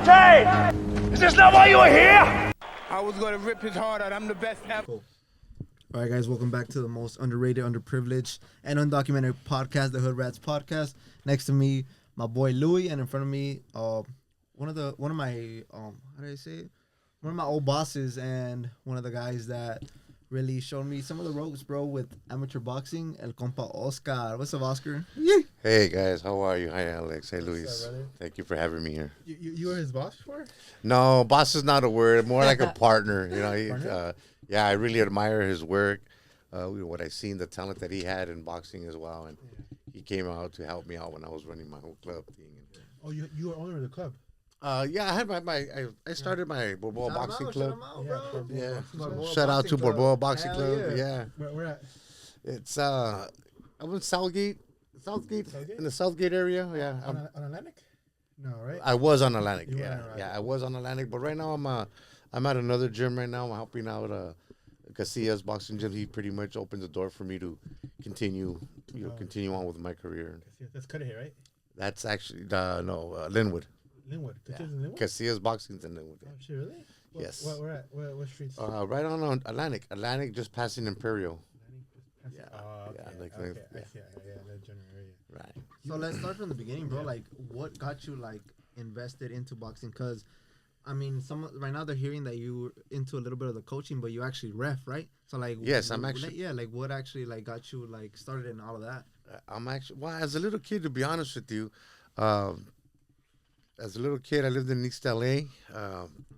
Hey! Is this not why you were here? I was gonna rip his heart out. I'm the best ever. Cool. All right, guys, welcome back to the most underrated, underprivileged, and undocumented podcast, the Hood Rats Podcast. Next to me, my boy Louie, and in front of me, one of my how do I say it? One of my old bosses, and one of the guys that really showed me some of the ropes, bro, with amateur boxing, El Compa Oscar. What's up, Oscar? Yeah. Hey guys, how are you? Hi Alex. Hey Luis. What's up, brother? Thank you for having me here. You were his boss before? No, boss is not a word. More like a partner. You know, Partner? yeah, I really admire his work. What I seen, the talent that he had in boxing as well, and he came out to help me out when I was running my whole club thing. Oh, you were owner of the club. Yeah, I had I started my Balboa Boxing Club. Yeah, shout out to Balboa Boxing Club. Yeah. Where at? It's I'm in Southgate in the Southgate area. Yeah, On Atlantic? No, right? I was on Atlantic. You were Yeah, on Atlantic. yeah, I was on Atlantic, but right now I'm at another gym right now. I'm helping out Casillas boxing gym. He pretty much opened the door for me to continue on with my career. That's Cudahy, right? That's actually Linwood. Linwood. Yeah. That's in Linwood? Casillas boxing's in Linwood. Oh, shit, really? Yes. Where at? What streets? Right on Atlantic, just passing Imperial. Yeah. Oh, okay. Yeah, like, okay. yeah. I see. Yeah, that general area. Right. So let's start from the beginning, bro. Like, what got you invested into boxing? Because, I mean, right now they're hearing that you into a little bit of the coaching, but you actually ref, right? So Yes, I'm actually. what actually got you started in all of that? I'm actually. Well, as a little kid, to be honest with you, as a little kid, I lived in East LA.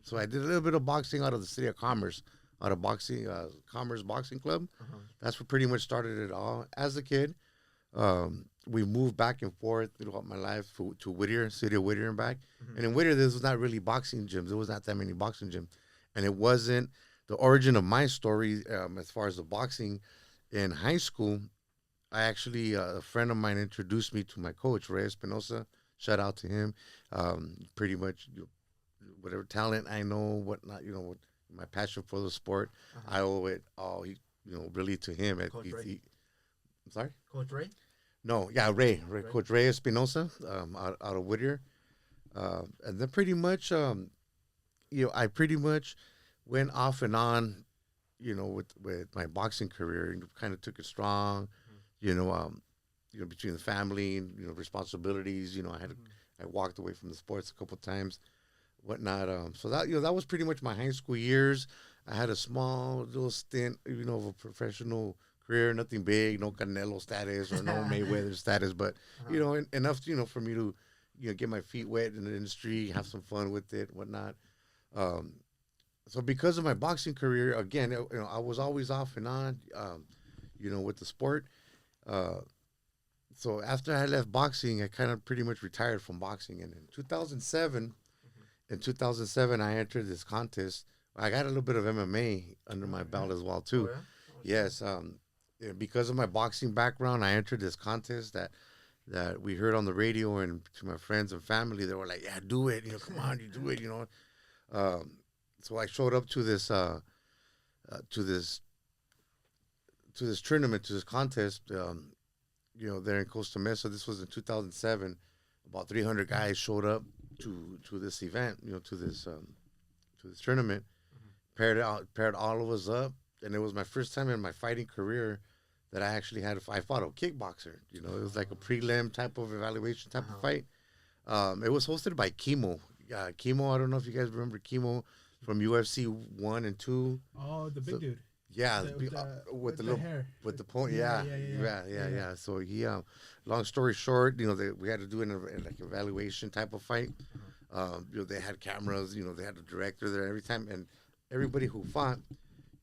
So I did a little bit of boxing out of the City of Commerce, out of Commerce Boxing Club. Uh-huh. That's what pretty much started it all. As a kid, we moved back and forth throughout my life to Whittier, City of Whittier and back. Mm-hmm. And in Whittier, there was not really boxing gyms. There was not that many boxing gyms. And it wasn't the origin of my story as far as the boxing. In high school, I actually, a friend of mine introduced me to my coach, Ray Espinosa. Shout out to him. Pretty much whatever talent I know, whatnot, what my passion for the sport, I owe it all, really to him. Coach Ray. I'm sorry? Coach Ray? No, yeah, Ray. Coach Ray Espinosa, out of Whittier. And then pretty much, I pretty much went off and on, with my boxing career, and kind of took it strong, between the family and, responsibilities, I walked away from the sports a couple of times, whatnot. So that was pretty much my high school years. I had a small little stint, of a professional career, nothing big, no Canelo status or no Mayweather status, but, enough, for me to, get my feet wet in the industry, have some fun with it, whatnot. So because of my boxing career, again, I was always off and on, with the sport. So after I left boxing, I kind of pretty much retired from boxing. And in 2007, I entered this contest. I got a little bit of MMA under my belt as well, too. Oh, yeah? Yes. Because of my boxing background, I entered this contest that we heard on the radio, and to my friends and family, they were like, yeah, do it. Come on, you do it, So I showed up to this tournament, to this contest, there in Costa Mesa. This was in 2007. About 300 guys showed up to this event, to this tournament. Paired all of us up, and it was my first time in my fighting career that I actually I fought a kickboxer. It was like a prelim type of evaluation type of fight. It was hosted by Chemo. Chemo, I don't know if you guys remember Chemo from UFC 1 and 2. Oh, the big dude. Yeah, with the hair. With the point, yeah. So he, long story short, we had to do an evaluation type of fight. They had cameras, they had a director there every time, and everybody who fought,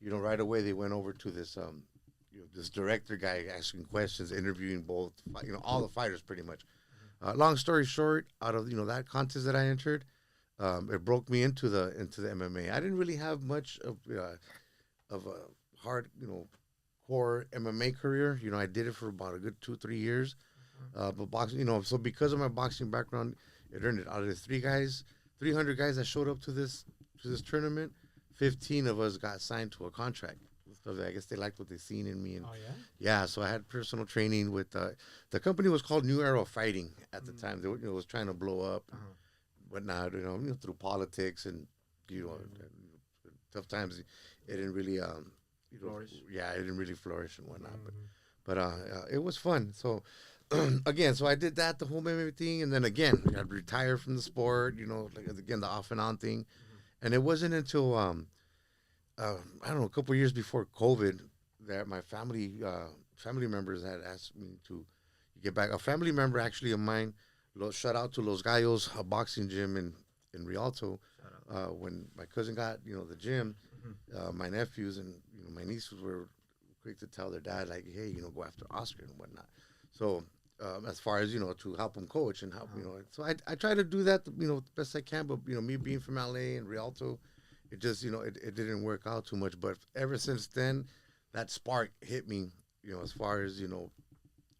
right away they went over to this, this director guy asking questions, interviewing both, all the fighters pretty much. Long story short, out of that contest that I entered, it broke me into the MMA. I didn't really have much of a hard, core MMA career. I did it for about a good 2-3 years. But boxing, so because of my boxing background, it earned it. Out of the 300 guys that showed up to this tournament, 15 of us got signed to a contract. So I guess they liked what they seen in me. And yeah, so I had personal training with the company was called New Era Fighting at the time. They was trying to blow up. whatnot, through politics and, tough times, it didn't really, Flourish. yeah, it didn't really flourish and whatnot. But it was fun. So, again, so I did that, the whole MMA thing. And then again, I'd retire from the sport, like, again, the off and on thing. And it wasn't until, I don't know, a couple of years before COVID that my family members had asked me to get back. A family member actually of mine, shout out to Los Gallos, a boxing gym in Rialto. When my cousin got, the gym, my nephews and, my nieces were quick to tell their dad, like, hey, go after Oscar and whatnot. So, as far as, to help him coach and help, so I try to do that, the best I can. But, me being from LA and Rialto, it just, it didn't work out too much. But ever since then, that spark hit me, as far as,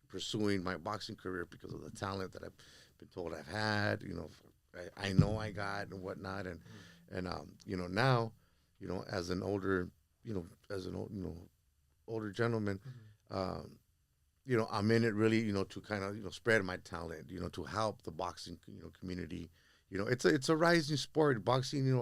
pursuing my boxing career because of the talent that I've been told I've had, I know I got and whatnot. And now, as an older, older gentleman, I'm in it really, to kind of, spread my talent, to help the boxing, community. It's a rising sport. Boxing,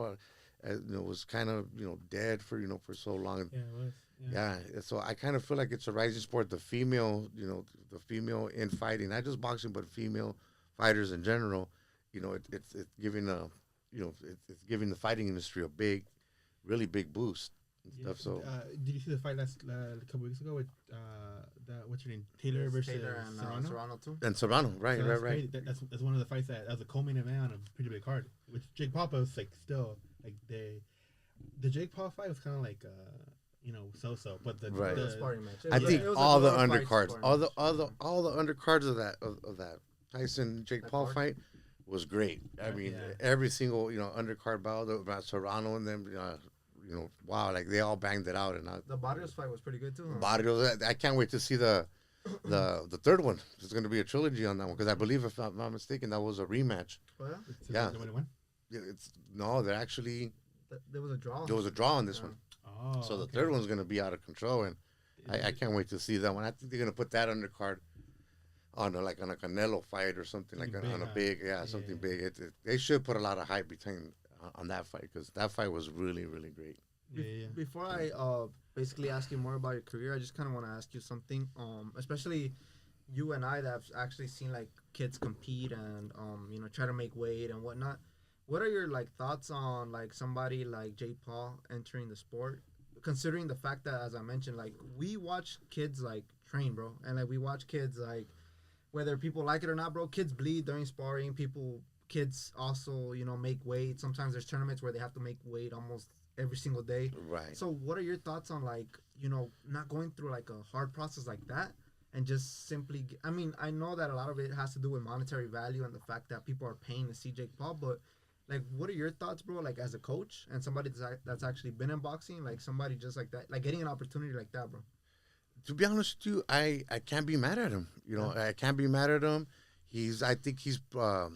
was kind of, dead for so long. Yeah, it was. Yeah, so I kind of feel like it's a rising sport. The female, the female in fighting, not just boxing, but female fighters in general. It's giving it's giving the fighting industry a really big boost and stuff. So, did you see the fight last a couple weeks ago with what's your name, Taylor versus Taylor and Serrano? Serrano too. and Serrano, right, So right. That's one of the fights that was a co-main event on a pretty big card. Which Jake Paul was like still like the Jake Paul fight was kind of like so-so, but the Right. The sparring match. I think all the glorified undercards, sparring all match. the undercards of that Tyson Jake Paul card? fight was great. I mean, Yeah. every single undercard battle about Serrano and them, wow, like they all banged it out. And The Barrios fight was pretty good too. Huh? Barrios, I can't wait to see the third one. There's going to be a trilogy on that one because I believe, if I'm not mistaken, that was a rematch. Oh, yeah? Yeah. The winner won? They're actually There was a draw. there was a draw on this one. Oh, So the okay. third one's going to be out of control, and I can't wait to see that one. I think they're going to put that undercard on a Canelo fight or something like Something on a big, big, something big. They should put a lot of hype on that fight because that fight was really, really great. Yeah. Before I basically ask you more about your career, I just kind of want to ask you something. Especially you and I that have actually seen like kids compete and try to make weight and whatnot. What are your like thoughts on like somebody like Jake Paul entering the sport? Considering the fact that, as I mentioned, like we watch kids like train, bro, and like we watch kids like whether people like it or not, bro. Kids bleed during sparring. Kids also make weight. Sometimes there's tournaments where they have to make weight almost every single day. Right. So what are your thoughts on like not going through like a hard process like that and just simply? I mean, I know that a lot of it has to do with monetary value and the fact that people are paying to see Jake Paul, but like, what are your thoughts, bro? Like, as a coach and somebody that's actually been in boxing, like somebody just like that, like getting an opportunity like that, bro. To be honest with you, I can't be mad at him. I can't be mad at him. I think he's a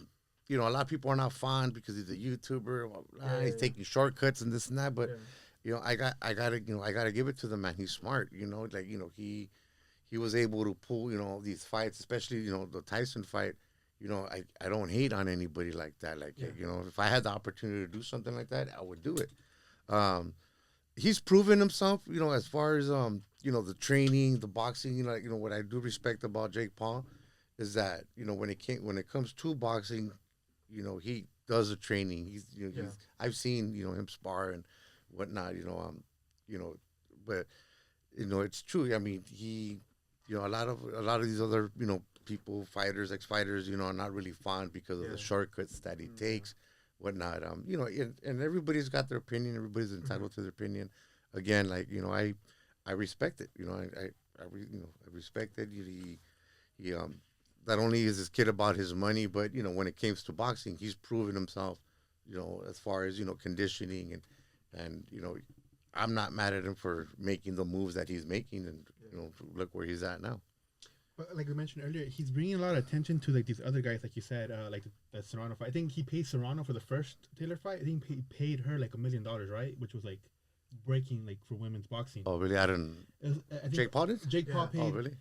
lot of people are not fond because he's a YouTuber. He's taking shortcuts and this and that. But I gotta give it to the man. He's smart. He was able to pull these fights, especially the Tyson fight. I don't hate on anybody like that. Like if I had the opportunity to do something like that, I would do it. He's proven himself. As far as the training, the boxing. What I do respect about Jake Paul is that when it comes to boxing, he does the training. I've seen him spar and whatnot. But it's true. I mean, a lot of these other people, fighters, ex-fighters, are not really fond because of the shortcuts that he takes, whatnot. And everybody's got their opinion. Everybody's entitled to their opinion. Again, like I respect it. I respect it. He not only is this kid about his money, but when it comes to boxing, he's proven himself. As far as conditioning and I'm not mad at him for making the moves that he's making, and look where he's at now. But like we mentioned earlier, he's bringing a lot of attention to like these other guys, like you said, like the Serrano fight. I think he paid Serrano for the first Taylor fight. I think he paid her like $1 million, right? Which was like breaking like for women's boxing. Oh, really? I think It was, I think Jake Paul did? Jake Paul paid Oh, really?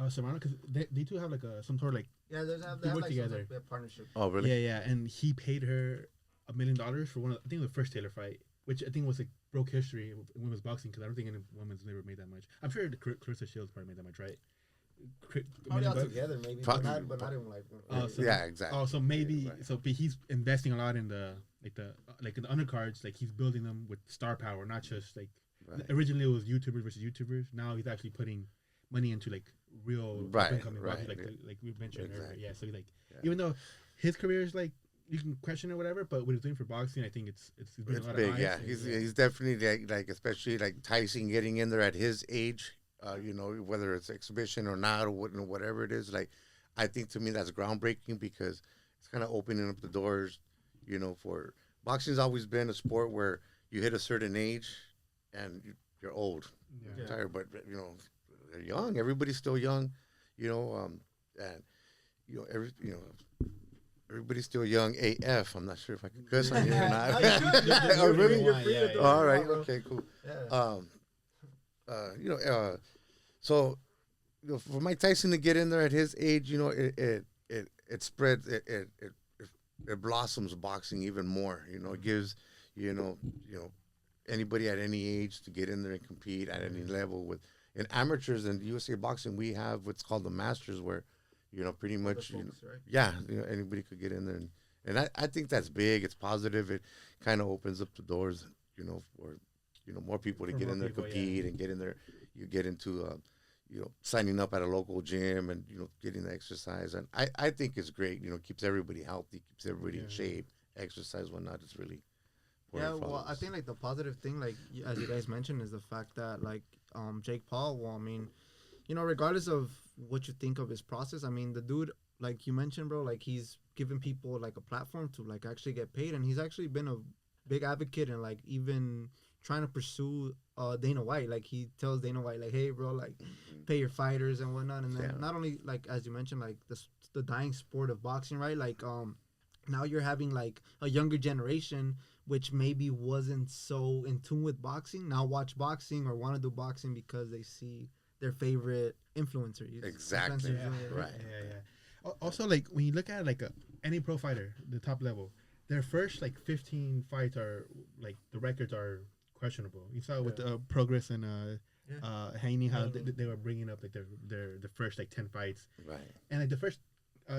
Serrano because they do have like some sort of like Yeah, they have They work like together. some partnership. Oh, really? Yeah, and he paid her $1 million for one of, I think the first Taylor fight, which I think was like broke history in women's boxing because I don't think any women's never made that much. I'm sure the Clarissa Shields probably made that much, right? Probably all together, maybe, but not in like. Yeah, exactly. Oh, so maybe Right. so, but he's investing a lot in the in the undercards. Like he's building them with star power, not just like Right. originally it was YouTubers versus YouTubers. Now he's actually putting money into like real Right, up-and-coming right, boxers, like yeah. like we mentioned earlier. Exactly. Yeah, so like Yeah. even though his career is like you can question or whatever, but what he's doing for boxing, I think it's been a It's lot big, of eyes. yeah. And, He's definitely like especially like Tyson getting in there at his age. You know, whether it's exhibition or not, or whatever it is. Like, I think to me that's groundbreaking because it's kind of opening up the doors. You know, for boxing's always been a sport where you hit a certain age and you're old, Yeah. tired. But you know, they're young. Everybody's still young. You know, and everybody's still young AF. I'm not sure if I can cuss on here or not. Oh, really? You're free to do it. All right. Bro. Okay. Cool. Yeah. So for Mike Tyson to get in there at his age, you know, it spreads, it blossoms boxing even more. You know, it gives, you know, anybody at any age to get in there and compete at any level. With in amateurs and USA boxing, we have what's called the Masters, where, you know, pretty much, folks, right? yeah, you know, anybody could get in there, and I think that's big. It's positive. It kind of opens up the doors, you know, for more people to For get more in there, people, compete, and get in there. You get into signing up at a local gym and, you know, getting the exercise. And I think it's great. You know, keeps everybody healthy, keeps everybody in shape. Exercise, whatnot, is really Yeah, important. well, I think like the positive thing, like as you guys mentioned, is the fact that like Jake Paul. Well, I mean, you know, regardless of what you think of his process, I mean, the dude, like you mentioned, bro, like he's giving people like a platform to like actually get paid, and he's actually been a big advocate and like even trying to pursue Dana White. Like he tells Dana White, like, hey, bro, like pay your fighters and whatnot. And then Yeah. not only like as you mentioned, like the dying sport of boxing, right? Like now you're having like a younger generation which maybe wasn't so in tune with boxing now watch boxing or want to do boxing because they see their favorite influencer. Exactly. Influencers, Right. Yeah. Also, like when you look at like any pro fighter, the top level, their first like 15 fights are like the records are questionable. You saw with Progress and Haney how they were bringing up like their first like 10 fights, Right. and like the first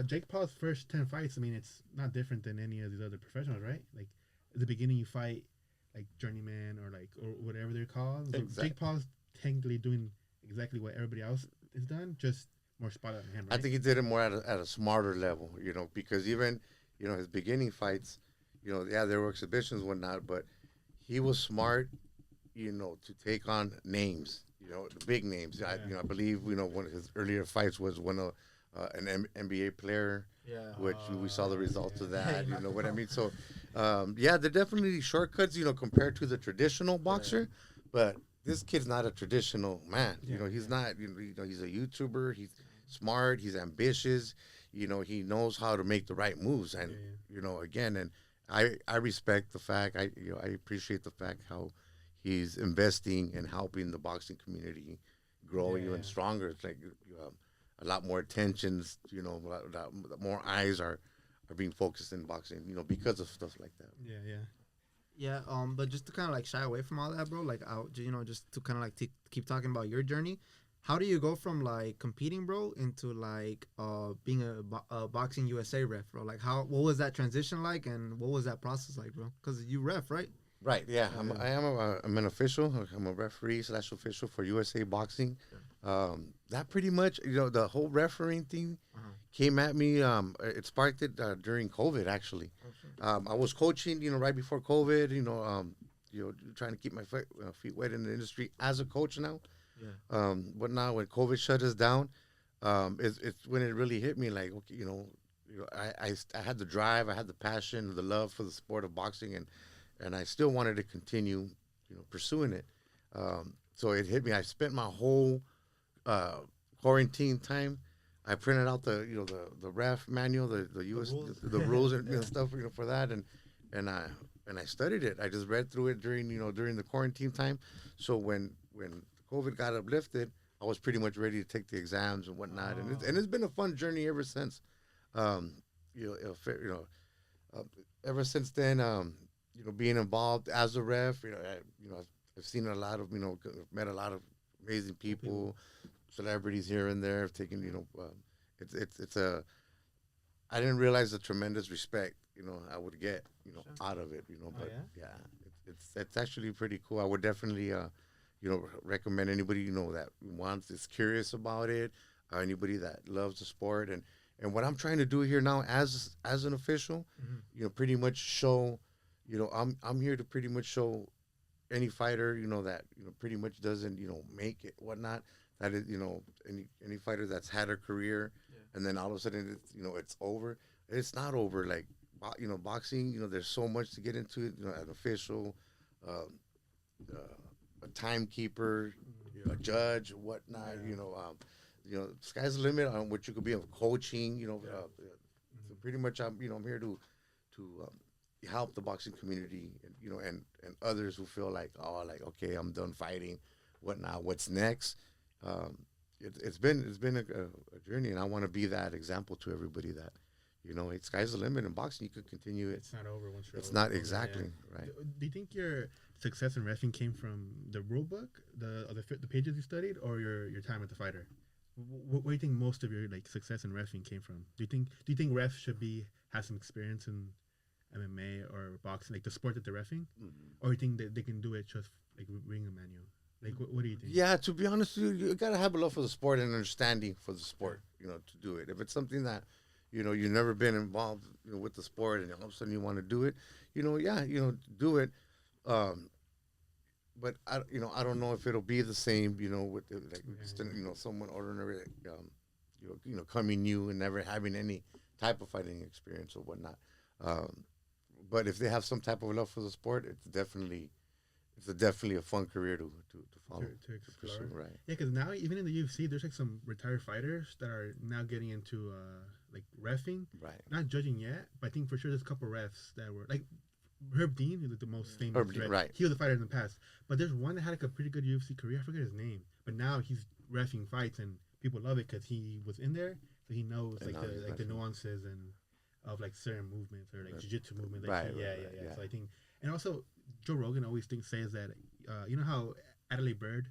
Jake Paul's first 10 fights. I mean, it's not different than any of these other professionals, right? Like at the beginning, you fight like journeyman or whatever they're called. So Exactly. Jake Paul's technically doing exactly what everybody else is done, just more spot on him. Right? I think he did it more at a smarter level, you know, because even, you know, his beginning fights, you know, yeah, there were exhibitions and whatnot, but he was smart, you know, to take on names, you know, the big names. Yeah. I believe, you know, one of his earlier fights was an NBA player, which we saw the results of that. You know what I mean? So, yeah, they're definitely shortcuts, you know, compared to the traditional boxer. But this kid's not a traditional man. You know, he's not. You know, he's a YouTuber. He's smart. He's ambitious. You know, he knows how to make the right moves. And you know, again, and I respect the fact. I appreciate the fact how he's investing and helping the boxing community grow even stronger. It's like a lot more attentions, you know, a lot more eyes are being focused in boxing, you know, because of stuff like that. Yeah, but just to kind of like shy away from all that, bro, like you know, just to kind of like keep talking about your journey. How do you go from like competing, bro, into like being a boxing USA ref, bro? Like what was that transition like, and what was that process like, bro? Because you ref, right? Right. Yeah. I'm an official. I'm a referee / official for USA Boxing. That pretty much, you know, the whole refereeing thing came at me. It sparked it during COVID, actually. I was coaching, you know, right before COVID. You know, trying to keep my feet wet in the industry as a coach now. Yeah. But now when COVID shut us down, it's when it really hit me. Like, okay, you know, I had the drive, I had the passion, the love for the sport of boxing, and I still wanted to continue, you know, pursuing it. So it hit me. I spent my whole quarantine time. I printed out the ref manual, the US the rules and stuff, you know, for that, and I studied it. I just read through it during the quarantine time. So when COVID got uplifted, I was pretty much ready to take the exams and whatnot. And it's been a fun journey ever since. You know, uh, ever since then, being involved as a ref, I've seen a lot of, met a lot of amazing people, celebrities here and there. I've taken, it's a. I didn't realize the tremendous respect, I would get, out of it, But yeah, it's actually pretty cool. I would definitely, recommend anybody, that wants is curious about it, anybody that loves the sport, and what I'm trying to do here now as an official, pretty much show, I'm here to pretty much show any fighter, that pretty much doesn't, make it, whatnot. That is, any fighter that's had a career, and then all of a sudden it's over. It's not over. Like, boxing, there's so much to get into it. An official, a timekeeper, a judge, whatnot. Sky's the limit on what you could be of coaching. So pretty much I'm here to help the boxing community, and others who feel like, okay, I'm done fighting, whatnot. What's next? It's been a journey, and I want to be that example to everybody that, sky's the limit in boxing. You could continue it. It's not over once you're It's over. not exactly right. Do you think your success in reffing came from the rule book, the pages you studied, or your time at the fighter? What do you think most of your success in reffing came from? Do you think refs should have some experience in MMA or boxing, like the sport that they're reffing, or you think that they can do it just like reading a manual? Like, what do you think? Yeah, to be honest with you, you gotta have a love for the sport and understanding for the sport, to do it. If it's something that, you've never been involved, with the sport, and all of a sudden you want to do it, do it. But I don't know if it'll be the same, with someone ordinary, coming new and never having any type of fighting experience or whatnot. But if they have some type of love for the sport, it's definitely a fun career to follow, to explore. pursue, right? Yeah, because now even in the UFC, there's some retired fighters that are now getting into reffing. Right. Not judging yet, but I think for sure there's a couple refs that were like Herb Dean, who's the most famous. Herb Dean, right. He was a fighter in the past, but there's one that had a pretty good UFC career. I forget his name, but now he's reffing fights and people love it because he was in there, so he knows the nuances and of certain movements or jiu-jitsu movements. Right. So I think, and also Joe Rogan always says that you know how Adelaide Bird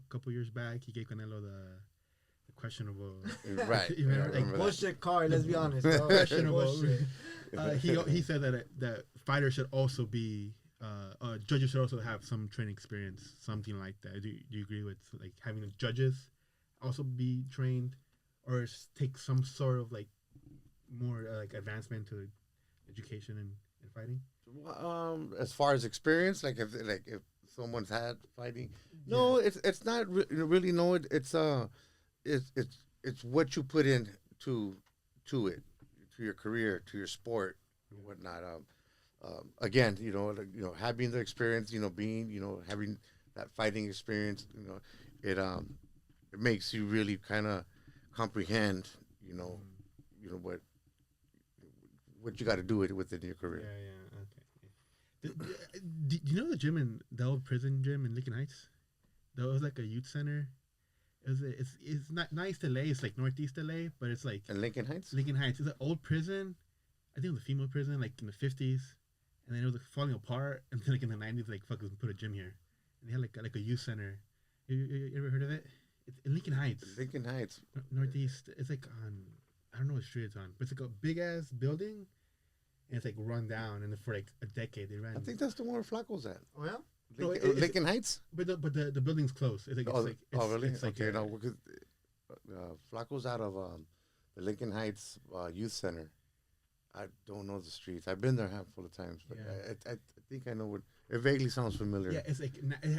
couple years back he gave Canelo the questionable right. you remember, bullshit card. Let's be honest. Questionable. He said that fighters should also be judges should also have some training experience, something like that. Do you agree with having the judges also be trained or take some sort of more advancement to education and fighting? As far as experience, if someone's had fighting, no, it's not really. No, it's what you put in to it, to your career, to your sport, and whatnot. Again, having the experience, being, having that fighting experience, it makes you really kind of comprehend, what you got to do within your career. Yeah, okay. Do you know the old prison gym in Lincoln Heights? That was a youth center. It's not nice LA. It's northeast LA, but it's in Lincoln Heights. Lincoln Heights. It's an old prison. I think it was a female prison, in the 50s, and then it was falling apart. And then in the 90s, fucking put a gym here. And they had a youth center. You ever heard of it? It's in Lincoln Heights. Lincoln Heights. Northeast. It's on. I don't know what street it's on, but it's a big ass building, and it's run down. And for a decade, they ran. I think that's the one where Flacco's at. Oh yeah. Lincoln Heights. But the building's close. It's really? It's okay, no, because Flacco's out of the Lincoln Heights Youth Center. I don't know the streets. I've been there a handful of times, but I think I know what. It vaguely sounds familiar. Yeah, it's it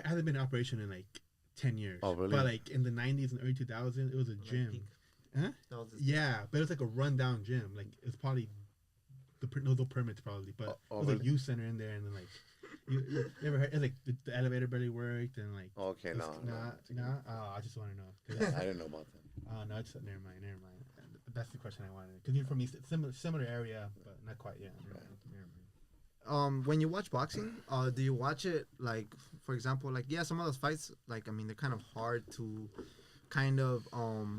hasn't been in operation in 10 years. Oh, really? But in the 90s and early 2000s, it was a gym. Huh? Yeah, but it was a rundown gym. It's probably no permits probably, but it was really? a youth center in there, and then you ever heard the elevator barely worked and okay, no. Oh, I just want to know. I didn't know about that. Oh no, it's never mind. That's the question I wanted because you're from similar area, but not quite yet. Never mind. When you watch boxing, do you watch it for example, some of those fights, they're kind of hard to kind of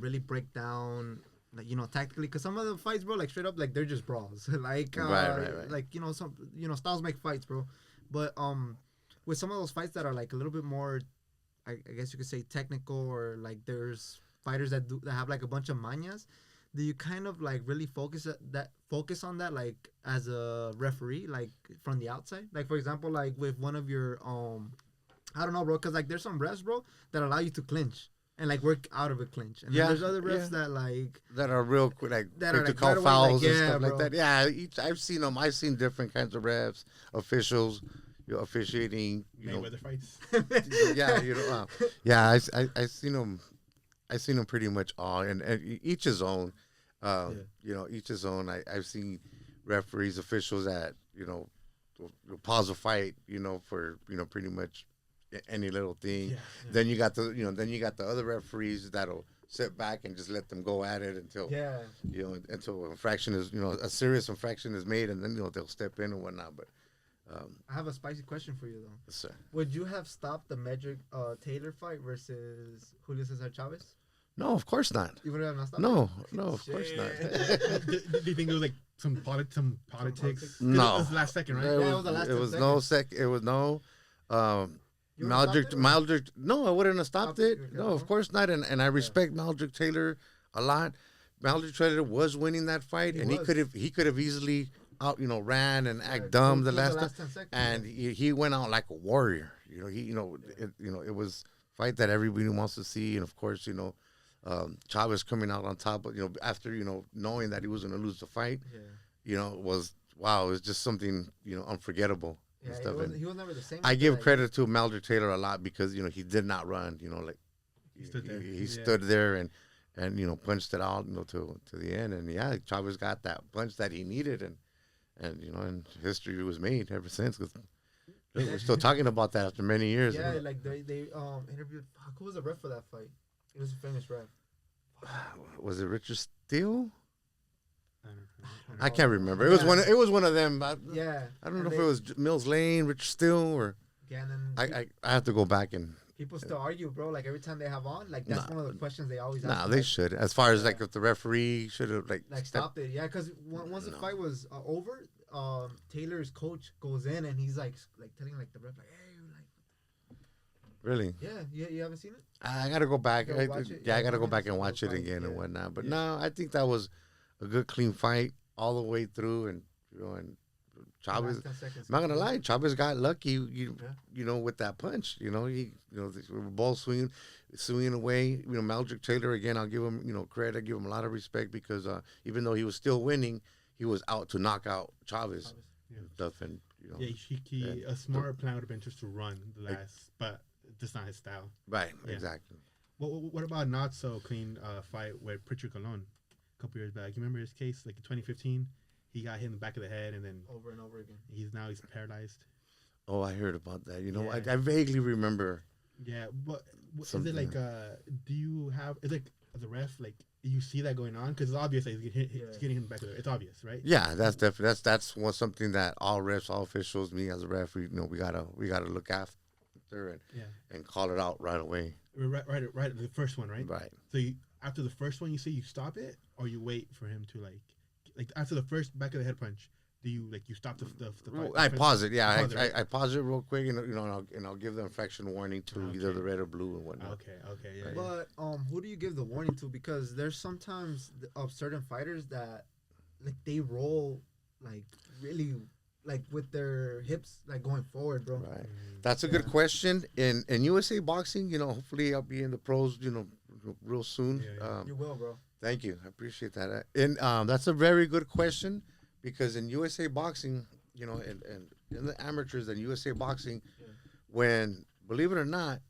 really break down like, you know, tactically, because some of the fights, bro, like straight up, like they're just brawls. Like, Right. like, you know, some, you know, styles make fights, bro. But with some of those fights that are like a little bit more, I guess you could say technical, or like there's fighters that have like a bunch of mañas. Do you kind of like really focus on that, like as a referee, like from the outside? Like for example, like with one of your I don't know, bro, because like there's some refs, bro, that allow you to clinch and like work out of a clinch, and then there's other refs that like that are real quick, like that quick are to like call right away, fouls like, and yeah, stuff like bro. that. Yeah, I've seen them. I've seen different kinds of refs, officials, you know, officiating. You know, Mayweather fights. yeah, you know, yeah. I seen them. I seen them pretty much all, and each his own. You know, each his own. I've seen referees, officials that you know will pause a fight, you know, for you know pretty much any little thing. Then you got the other referees that'll sit back and just let them go at it until you know until an infraction is a serious infraction is made, and then you know they'll step in and whatnot. But I have a spicy question for you though. yes, sir. Would you have stopped the Medrick Taylor fight versus Julio Cesar Chavez? No, of course not. You would have not stopped No, it? no, of course not. Do you think it was like some politics? 'Cause No. it was the last second, right? it was the last It 10 was seconds. It was no. You would've stopped it, or- Maldrick. No, I wouldn't have stopped Stopped it. it? No, of course not. And I respect Maldrick Taylor a lot. Maldrick Taylor was winning that fight, and was. he could have easily ran and act Yeah, dumb it the was last the time. last 10 seconds, And he went out like a warrior. You know, it was a fight that everybody wants to see, and of course, you know. Chavez coming out on top, you know, after knowing that he was going to lose the fight, you know, it was just something unforgettable. Yeah, And stuff. he was never the same. I after give that. credit to Maldrick Taylor a lot because he did not run. You know, like He stood there. He stood there and punched it out to the end. And yeah, Chavez got that punch that he needed, and history was made ever since. Cause we're still talking about that after many years. Yeah, like they interviewed. Who was the ref for that fight? It was a famous ref. Was it Richard Steele? I don't know. I can't remember. It was one. It was one of them. I don't know if it was Mills Lane, Richard Steele, or Gannon. I have to go back and. People still argue, bro. Like every time they have on, like that's one of the questions they always ask. Nah, they should. As far as like if the referee should have like stopped it. Yeah, because once the fight was over, Taylor's coach goes in and he's like telling like the ref like, hey, like. Really? Yeah, you haven't seen it? I gotta go back. You gotta watch it? Yeah, I Yeah, gotta go 1 back and minute watch it fight, again and yeah. whatnot. But no, I think that was a good clean fight all the way through, and and Chavez. Last 10 seconds. I'm not gonna lie, Chavez got lucky. You know, with that punch. He we were both swinging away. Maldrick Taylor again. I'll give him credit. I give him a lot of respect because even though he was still winning, he was out to knock out Chavez. And stuff and A smart plan would have been just to run the last, but that's not his style. Right. Yeah. Exactly. What about not so clean fight with Pritchard Colon a couple years back? You remember his case, like in 2015? He got hit in the back of the head, and then Over and over again. he's paralyzed. Oh, I heard about that. Yeah. I vaguely remember. Yeah, but is Something. it like do you have is like as a ref like you see that going on because it's obvious that he's getting hit in the back of the head. It's obvious, right? Yeah, that's definitely something that all refs, all officials, me as a ref, we gotta look after and call it out right away. Right. The first one, right? Right. So after the first one, you say you stop it, or you wait for him to like after the first back of the head punch, do you stop the fight? I pause it. Yeah, Pause it, right? I pause it real quick, and I'll give the infraction warning to either the red or blue and whatnot. Okay, yeah. But who do you give the warning to? Because there's sometimes of certain fighters that like they roll like really like with their hips like going forward, bro. Right. That's a good question. In USA boxing, hopefully I'll be in the pros, real soon. Yeah. You will, bro. Thank you. I appreciate that. And that's a very good question because in USA boxing, and in the amateurs and USA boxing, when, believe it or not,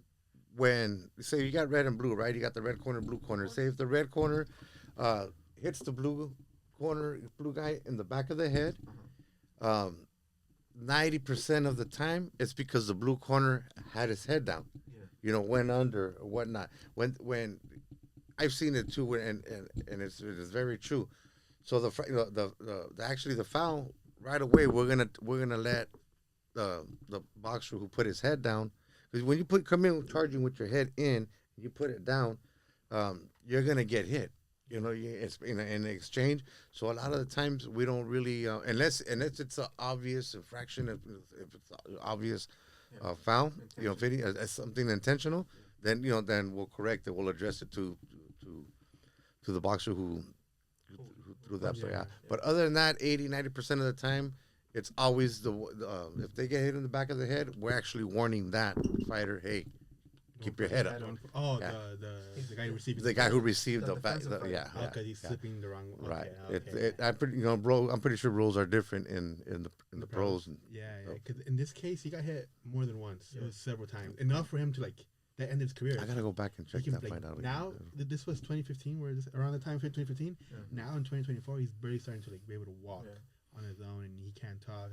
when, say you got red and blue, right? You got the red corner, blue corner. Say if the red corner hits the blue guy in the back of the head, 90% of the time, it's because the blue corner had his head down. Went under or whatnot. When I've seen it too, and it is very true. So the foul right away, we're gonna let the boxer who put his head down, because when you come in charging with your head in, you put it down, you're gonna get hit. it's in exchange. So a lot of the times we don't really, unless it's an obvious infraction, if it's obvious foul, fitting as something intentional, then then we'll correct it. We'll address it to the boxer who threw that. Yeah. But other than that, 80-90% of the time, it's always if they get hit in the back of the head, we're actually warning that fighter, hey, keep your head up. Oh, yeah. the guy receiving the guy who received the yeah, because he's slipping the wrong. Right. Okay. I'm pretty sure rules are different in the pros. Yeah. Because in this case, he got hit more than once. It was several times, enough for him to that ended his career. I gotta go back and check that fight out. Now this was 2015, where around the time of 2015. Yeah. Now in 2024, he's barely starting to be able to walk on his own, and he can't talk.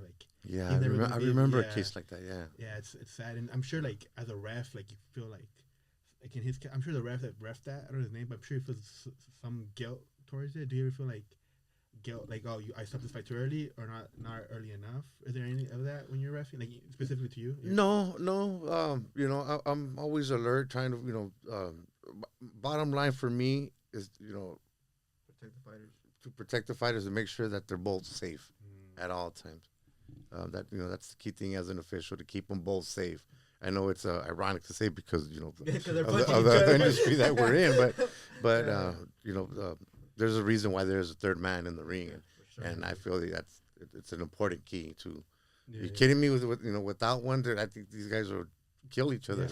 I remember a case like that. Yeah, it's sad, and I'm sure as a ref, you feel like in his, I'm sure the ref that ref that, I don't know his name, but I'm sure he feels some guilt towards it. Do you ever feel guilt, I stopped this fight too early or not early enough? Is there any of that when you're reffing, specifically to you? No. I'm always alert, trying to bottom line for me is Protect the fighters. To protect the fighters and make sure that they're both safe at all times. That's the key thing as an official, to keep them both safe. I know it's ironic to say because of the industry that we're in, but there's a reason why there's a third man in the ring, and I feel it's an important key to. You kidding me? Without one, I think these guys would kill each other,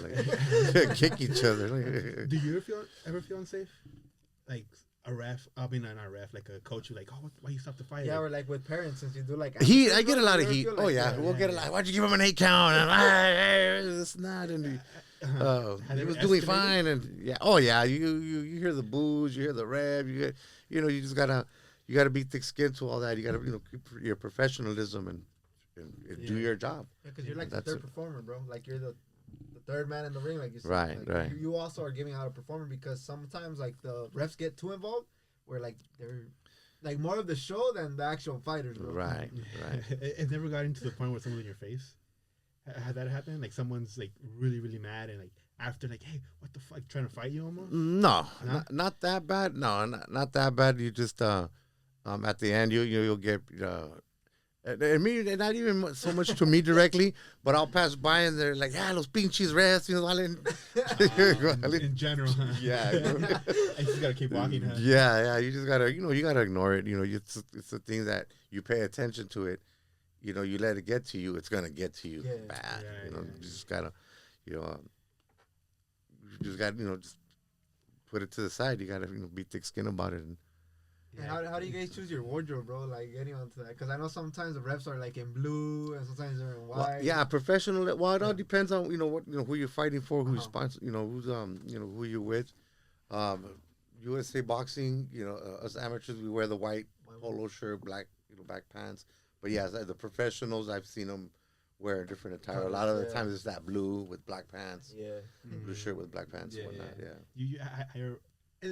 kick each other. Do you ever feel unsafe? A ref, not a ref, a coach, why you stop the fight? Yeah, or with parents, since you do heat. I get a lot of heat. We'll get a lot. Why'd you give him an 8 count? And it's not. And he was doing fine. And you hear the boos, you hear the rev. You just gotta be thick-skinned to all that. You gotta keep your professionalism and do your job. Yeah, because you're the third performer, bro. You're the third man in the ring, like you said. Right. You also are giving out a performer because sometimes the refs get too involved, where they're more of the show than the actual fighters, bro. Right. It's never gotten to the point where someone's in your face. Had that happened? Someone's really really mad and after hey, what the fuck, trying to fight you almost? No, not that bad. No, not that bad. You just at the end you'll get. And me, not even so much to me directly, but I'll pass by and they're like, los pinches refs, in general, huh? Yeah. You just gotta keep walking, huh? Yeah, you just gotta, you gotta ignore it. It's the thing that you pay attention to it. You let it get to you, it's gonna get to you bad. You just gotta, just put it to the side. You gotta, be thick-skinned about it. And how do you guys choose your wardrobe, bro? Getting onto that, because I know sometimes the refs are in blue and sometimes they're in white. Well, professional. Well, it all depends on who you're fighting for, who's sponsor, who's who you're with. USA Boxing, us amateurs, we wear the white polo shirt, black pants. But the professionals, I've seen them wear a different attire. A lot of the times it's that blue with black pants. Yeah, blue shirt with black pants and whatnot. Yeah.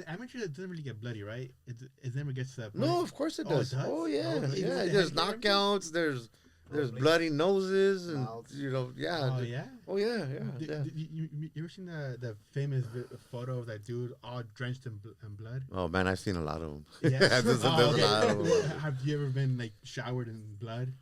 Amateur, it doesn't really get bloody, right? It never gets to that point. No, of course it does. It does? Oh yeah, There's knockouts. There's bloody noses, and Oh yeah. Oh yeah. You ever seen the famous photo of that dude all drenched in blood? Oh man, I've seen a lot of them. Yeah. There's a lot of them. Have you ever been showered in blood?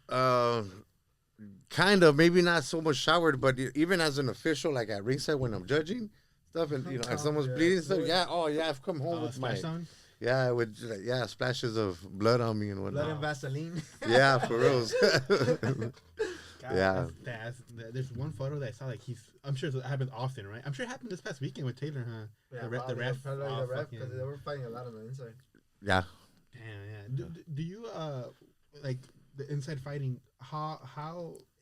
Kind of. Maybe not so much showered, but even as an official, at ringside when I'm judging stuff, and and someone's bleeding stuff. Yeah. Oh yeah, I've come home with my. Yeah, with splashes of blood on me and whatnot. Blood and Vaseline. Yeah, for real. Yeah. There's one photo that I saw I'm sure it happens often, right? I'm sure it happened this past weekend with Taylor, huh? Yeah, the ref. The ref, because they were fighting a lot on the inside. Yeah. Damn, yeah. Do you the inside fighting? How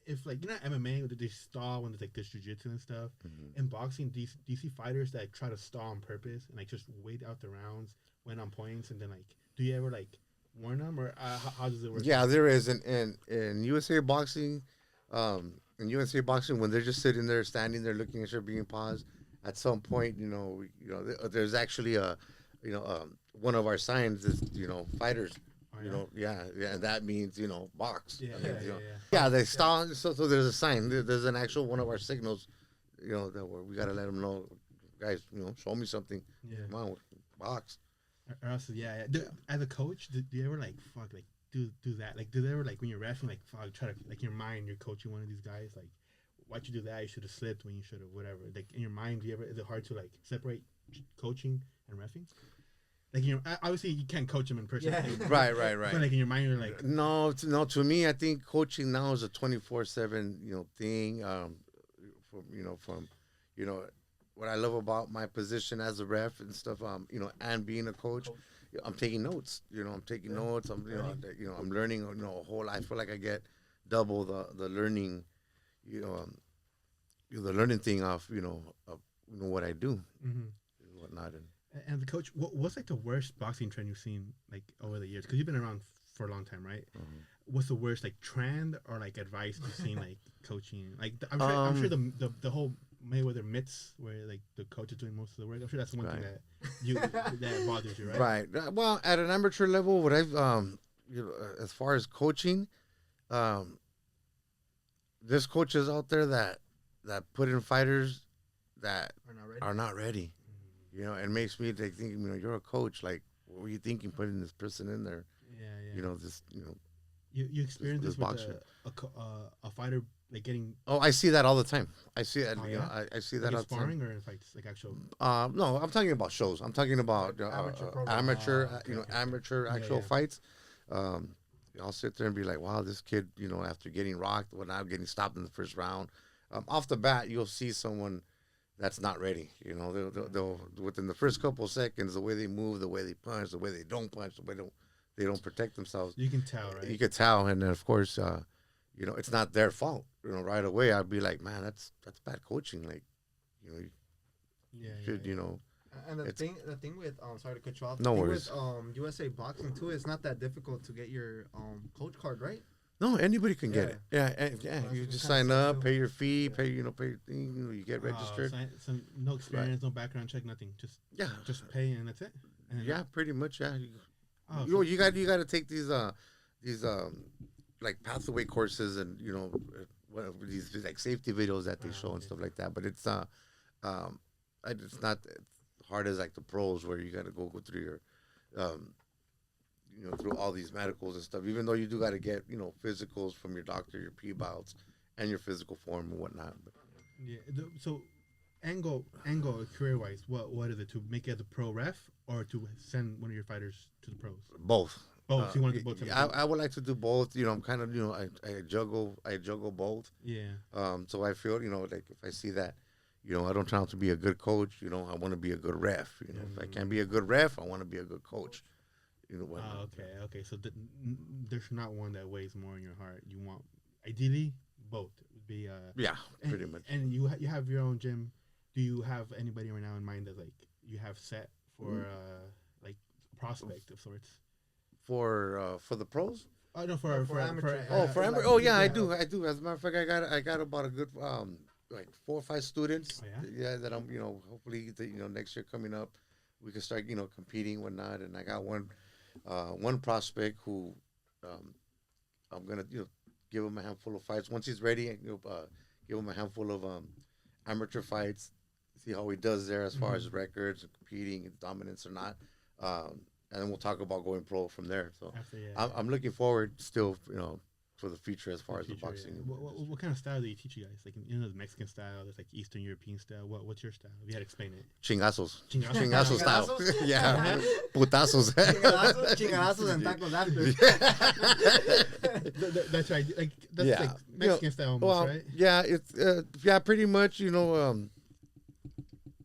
if MMA they stall when there's this jiu-jitsu and stuff. Mm-hmm. In boxing, do you see fighters that try to stall on purpose and just wait out the rounds, win on points, and then do you ever warn them, or how does it work? Yeah, there is in USA Boxing. In USA Boxing, when they're just sitting there, standing there, looking at you being paused, at some point, there's actually one of our signs is fighters. And that means box. Yeah, they stall. So there's a sign. There's an actual one of our signals, that we gotta let them know, guys. Show me something. Yeah. Come on, box. Or else, yeah. As a coach, do you ever like fuck like do that? Like, do they ever like when you're wrestling, like fuck, try to like in your mind, you're coaching one of these guys, like why'd you do that? You should have slipped when you should have whatever. Like in your mind, do you ever is it hard to like separate coaching and reffing? Like obviously you can't coach them in person. Yeah. Right. But like in your mind, you're like No. To me, I think coaching now is a 24/7 thing. From what I love about my position as a ref and stuff. And being a coach. I'm taking notes. I'm taking notes. I'm I'm learning. A whole. I feel like I get double the learning. The learning thing off. Of what I do. mm-hmm. And whatnot. And the coach, what's like the worst boxing trend you've seen like over the years? Because you've been around for a long time, right? Mm-hmm. What's the worst like trend or like advice you've seen like coaching? Like I'm sure the whole Mayweather mitts where like the coach is doing most of the work. I'm sure that's one thing that bothers you, right? Right. Well, at an amateur level, what I've as far as coaching, there's coaches out there that put in fighters that are not ready. It makes me think, you're a coach. Like, what were you thinking putting this person in there? Yeah. You experience this with a fighter like getting. Oh, I see that all the time. I see that. I see that like all the time. sparring or in fights, like actual. No, I'm talking about shows. I'm talking about amateur actual fights. I'll sit there and be like, wow, this kid, after getting rocked, getting stopped in the first round, off the bat, you'll see someone that's not ready. They'll within the first couple of seconds, the way they move, the way they punch, the way they don't punch, the way they don't protect themselves. You can tell, right? You can tell, and then of course, it's not their fault. Right away, I'd be like, man, that's bad coaching. Like, you should. And the thing with sorry to cut you off. No worries. worries. With USA Boxing too, it's not that difficult to get your coach card, right? No, anybody can get it. Yeah, Well, you that's just kinda sign sick, up, too. pay your fee, pay your thing. You get registered. So no experience, no background check, nothing. Just pay and that's it. And Yeah, pretty much. Yeah. so You got to take these like pathway courses and these like safety videos that they show and stuff like that. But it's not as hard as like the pros where you got to go through your through all these medicals and stuff. Even though you do got to get physicals from your doctor, your P-bouts, and your physical form and whatnot. But, so angle career wise, what is it, to make it as a pro ref or to send one of your fighters to the pros? both. Both. You want to do both? I would like to do both. I'm kind of I juggle both. Yeah. So I feel like if I see that I don't turn out to be a good coach, I want to be a good ref. If I can't be a good ref, I want to be a good coach. Okay. So there's not one that weighs more in your heart. You want ideally both. Would be pretty much. And you have your own gym. Do you have anybody right now in mind that like you have set for like prospect of sorts? For the pros? Oh no, for amateur. For amateur. Oh yeah, I do. As a matter of fact, I got about a good like 4 or 5 students. Oh, yeah? That I'm hopefully next year coming up we can start competing and whatnot. And I got one prospect who I'm gonna give him a handful of fights once he's ready. Give him a handful of amateur fights, see how he does there as far as records and competing and dominance or not. And then we'll talk about going pro from there. So I'm looking forward still, for the future as far as the boxing. Yeah. What kind of style do you teach you guys? Like, the Mexican style, there's like Eastern European style. What's your style? If you had to explain it. Chingazos. Chingazos style. Yeah. Putazos. Chingadazos and tacos after. That's right. Like, that's like Mexican style almost, right? Yeah, it's pretty much,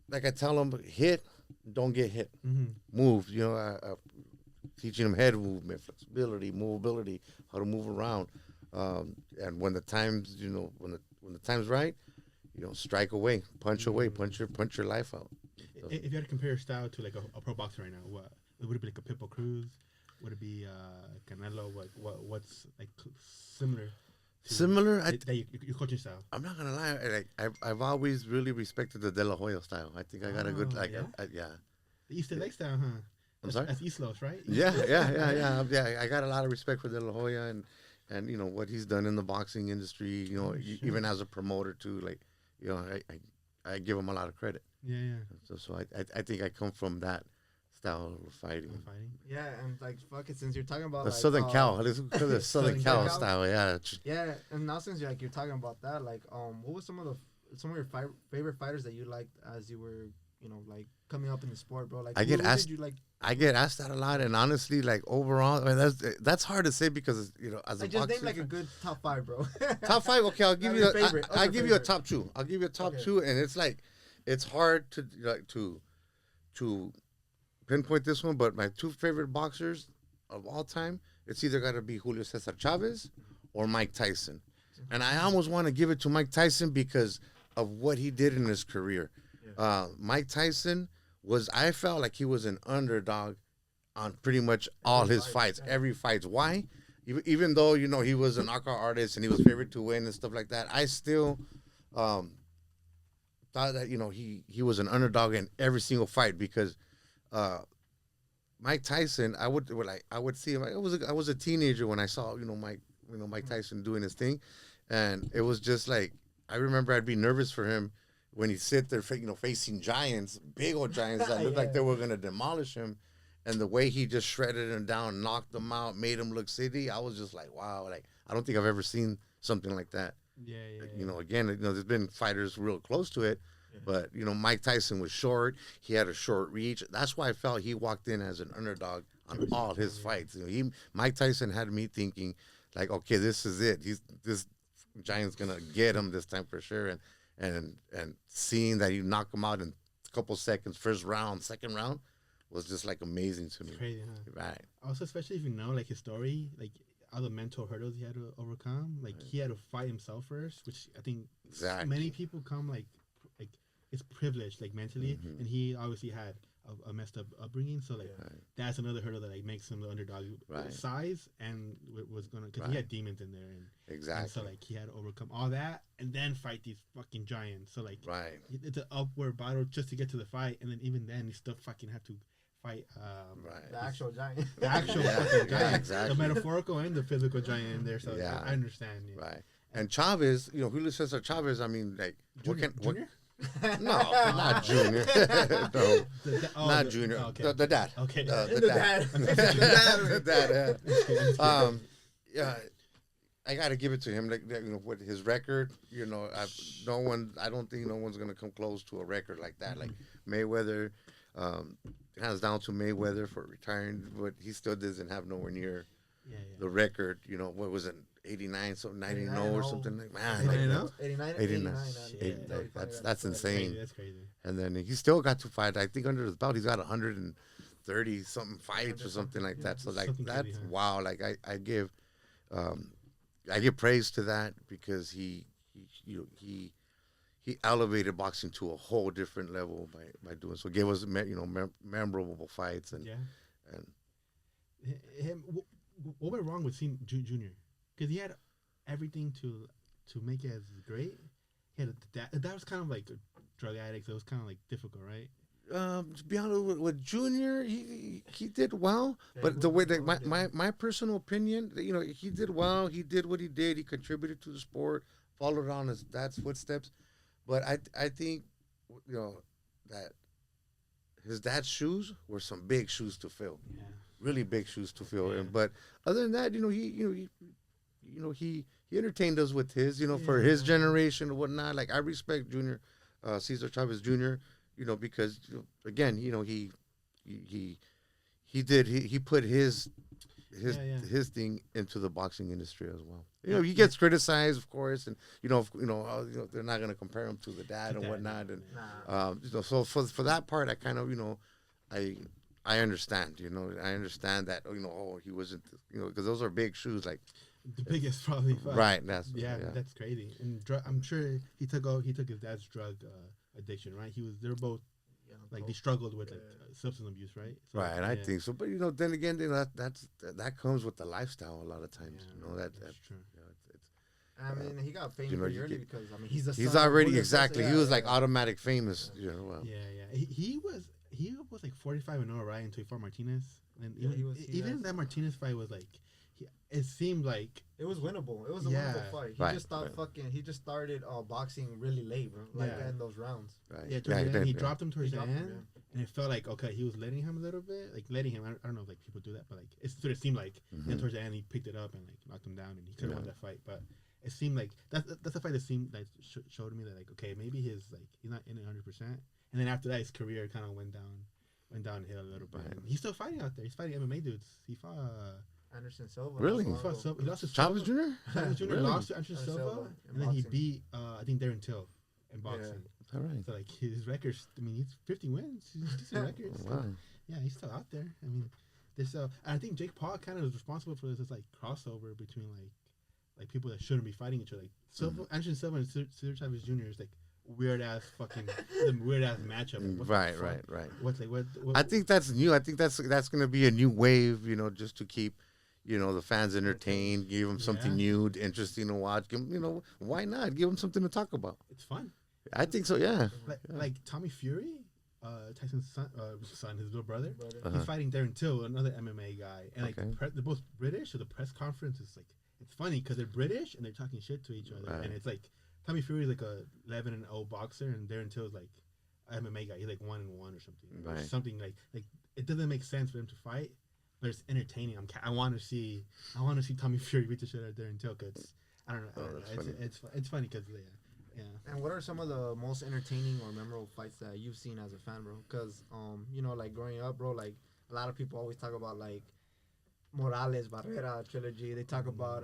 like I tell them, hit, don't get hit. Mm-hmm. Move, teaching them head movement, flexibility, movability, how to move around. And when the time's, when the time's right, strike away, punch away, punch your life out. So. If you had to compare your style to like a pro boxer right now, what would it be? Like a Pitbull Cruz? Would it be Canelo? What's like similar? Similar? Your coaching style. I'm not gonna lie. I've always really respected the De La Hoya style. I think I got a good The East LA style, huh? I'm sorry. That's East Los, right? Yeah. I got a lot of respect for De La Hoya and what he's done in the boxing industry. Even as a promoter too. Like, I give him a lot of credit. Yeah. So I think I come from that style of fighting. Yeah, and like fuck it, since you're talking about The like, Southern Cal, let's go to the Southern Cal style. Yeah. Yeah, and now since you're talking about that, like what was some of your favorite fighters that you liked as you were like coming up in the sport, bro? Like I get asked. Did you like? I get asked that a lot, and honestly, like overall, I mean, that's hard to say because as a I just boxer, name like a good top 5, bro. top 5. Okay, I'll give Not you. your favorite. I'll give you a Favorite. top 2. I'll give you a top Okay. 2, and it's like it's hard to pinpoint this one, but my 2 favorite boxers of all time, it's either got to be Julio Cesar Chavez or Mike Tyson, and I almost want to give it to Mike Tyson because of what he did in his career. Yeah. Mike Tyson I felt like he was an underdog on pretty much all his fights, every fight. Why? Even though, he was an knockout artist and he was favored to win and stuff like that, I still thought that, he was an underdog in every single fight because Mike Tyson, I would see him. I was a teenager when I saw, Mike Tyson doing his thing. And it was just like, I remember I'd be nervous for him when he'd sit there, facing giants, big old giants that looked like they were going to demolish him. And the way he just shredded him down, knocked him out, made him look silly, I was just like, wow. Like, I don't think I've ever seen something like that. Yeah. Again, there's been fighters real close to it. Yeah. But, Mike Tyson was short. He had a short reach. That's why I felt he walked in as an underdog on all his fights. Mike Tyson had me thinking, like, okay, this is it. This giant's going to get him this time for sure. And seeing that he knocked him out in a couple seconds, first round, second round, was just like amazing to me. It's crazy, huh? Right. Also, especially if you know like his story, like all the mental hurdles he had to overcome. Like he had to fight himself first, which I think many people come like it's privileged like mentally, and he obviously had a messed up upbringing. So like that's another hurdle that like makes him the underdog size and was gonna because he had demons in there and so like he had to overcome all that and then fight these fucking giants. So like it's an upward battle just to get to the fight, and then even then he still fucking have to fight the actual giant, the actual fucking giant, exactly. the metaphorical and the physical giant in there. So I understand. Yeah. Right. And Chavez, Julio Cesar Chavez. I mean, like Junior? No, not Junior. No, not Junior. Okay. The dad. Okay. The dad. The dad. Yeah. I got to give it to him. Like, with his record, I don't think no one's gonna come close to a record like that. Like Mayweather, hands down to Mayweather for retiring, but he still doesn't have nowhere near the record. What was it? 89, so 90 or something like man. 89. That's insane. That's crazy. And then he still got to fight. I think under his belt, he's got 130 something fights or something like that. So like that's wow. Like I give praise to that because he elevated boxing to a whole different level by doing so. Gave us memorable fights and what went wrong with seeing Junior? Because he had everything to make it as great. He had that was kind of like a drug addict. So it was kind of like difficult, right? To be honest with Junior, he did well, but the way that my personal opinion, he did well. He did what he did. He contributed to the sport, followed on his dad's footsteps. But I think that his dad's shoes were some big shoes to fill. Yeah. Really big shoes to fill. Yeah. But other than that, he entertained us with his, for his generation or whatnot. Like I respect Junior, Cesar Chavez Jr., because again, he put his thing into the boxing industry as well. He gets criticized, of course, and they're not going to compare him to the dad and whatnot, and so for that part, I kind of I understand, I understand that he wasn't, because those are big shoes, like the biggest probably. Right. That's crazy, and I'm sure he took his dad's drug addiction, right? They're both. Like they struggled with substance abuse, right? So, right, I think so. But then again, that comes with the lifestyle a lot of times. That's true. I mean, he got famous pretty early because he's already exactly. He was like automatic famous. He was like 45-0, right? Until he fought Martinez, and even that Martinez fight was like it seemed like It was winnable. It was a Yeah. winnable fight. He Right, just stopped right. He just started boxing really late, bro. Like Yeah. in those rounds. Right. yeah, towards the he end, he did, dropped him towards He the dropped end, him, and it felt like okay, he was letting him a little bit, like letting him. I don't know if like people do that, but like it's what it seemed like. Then towards the end, he picked it up and like knocked him down, and he could have won that fight. But it seemed like that's a fight that seemed like showed me that like okay, maybe he's not in it 100%. And then after that, his career kind of went downhill a little bit. Right. He's still fighting out there. He's fighting MMA dudes. He fought. Anderson Silva. Really? not long ago. He lost his Chavez Jr. Chavez Jr. Really? lost to Anderson Silva Silva, in and then he boxing. beat I think Darren Till in boxing. All right. So like his records, I mean, he's 50 wins. He's decent records. Wow. Yeah, he's still out there. I mean, this. And I think Jake Paul kind of is responsible for this like crossover between like people that shouldn't be fighting each other. Like Silva, Anderson Silva and Cesar Chavez Jr. is like weird ass matchup. Like, what the Right, fuck? right. What's like what? I think that's new. I think that's gonna be a new wave. Just to keep, the fans entertained, give them something Yeah. new, interesting to watch. Why not? Give them something to talk about. It's fun. I think so. Yeah. Like Tommy Fury, Tyson's son, his little brother. Uh-huh. He's fighting Darren Till, another MMA guy, and like Okay. they're both British. So the press conference is like it's funny because they're British and they're talking shit to each other, Right. and it's like Tommy Fury is like a 11-0 boxer, and Darren Till is like an MMA guy. He's like 1-1 or something. Right. Something like it doesn't make sense for them to fight, but it's entertaining. I want to see Tommy Fury beat the shit out of Darren Till because I don't know. Oh, that's funny. It's funny because yeah. And what are some of the most entertaining or memorable fights that you've seen as a fan, bro? Because like growing up, bro, like a lot of people always talk about like Morales Barrera trilogy. They talk about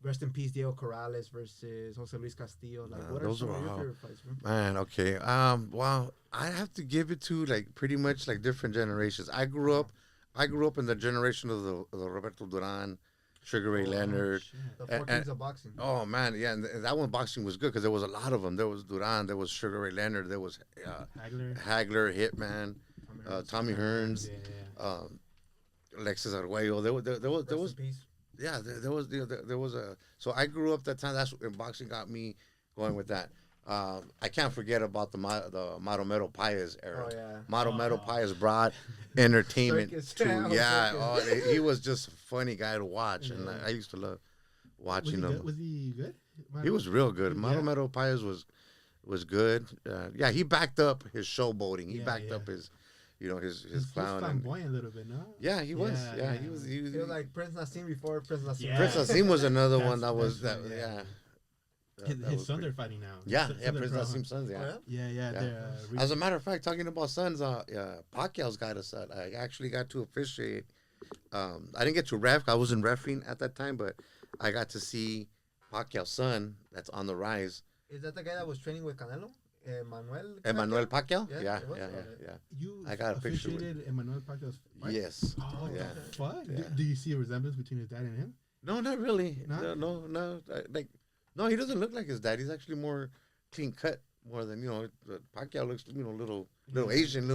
rest in peace Diego Corrales versus Jose Luis Castillo. Like what are those some are of your all- favorite fights, bro? Man, okay. Well, I have to give it to like pretty much like different generations. I grew up in the generation of the Roberto Duran, Sugar Ray Leonard. The and- Four Kings of Boxing. Oh man, yeah, and that one boxing was good because there was a lot of them. There was Duran, there was Sugar Ray Leonard, there was Hagler, Hitman, Tommy Hearns, Alexis Arguello. There was Rest in peace. yeah, there was a. So I grew up that time. That's when boxing got me going with that. I can't forget about the Madomero Paez era. Oh, yeah. Madomero Paez brought entertainment Circus. to Yeah, circus. he was just a funny guy to watch, and I used to love watching him. Was he good? He was real good. Yeah. Madomero Paez was good. He backed up his showboating. He Yeah, backed yeah. up his He's clown. And, flamboyant a little bit, no? yeah, he was. Yeah, He was. He was. It was like Prince Nassim before Prince Nassim. Yeah. Prince Nassim was another That's- one that was that. that's- Yeah. yeah. That His was sons pretty- are fighting now. Yeah, His yeah, sons are Prince pro, Nassim's sons. Oh, Yeah. yeah? Yeah, Yeah. they're As a matter of fact, talking about sons, Pacquiao's got us. I actually got to officiate. I didn't get to ref. I wasn't refing at that time, but I got to see Pacquiao's son. That's on the rise. Is that the guy that was training with Canelo? Emmanuel Pacquiao. Yeah, Yeah, it was? yeah, Okay. yeah. You I got a picture with- officiated Emmanuel Pacquiao's fight? Yes. Oh, Yeah. Fuck. Yeah. Do you see a resemblance between his dad and him? No, not really. No? No. No, he doesn't look like his dad. He's actually more clean cut, more than Pacquiao looks, little Asian,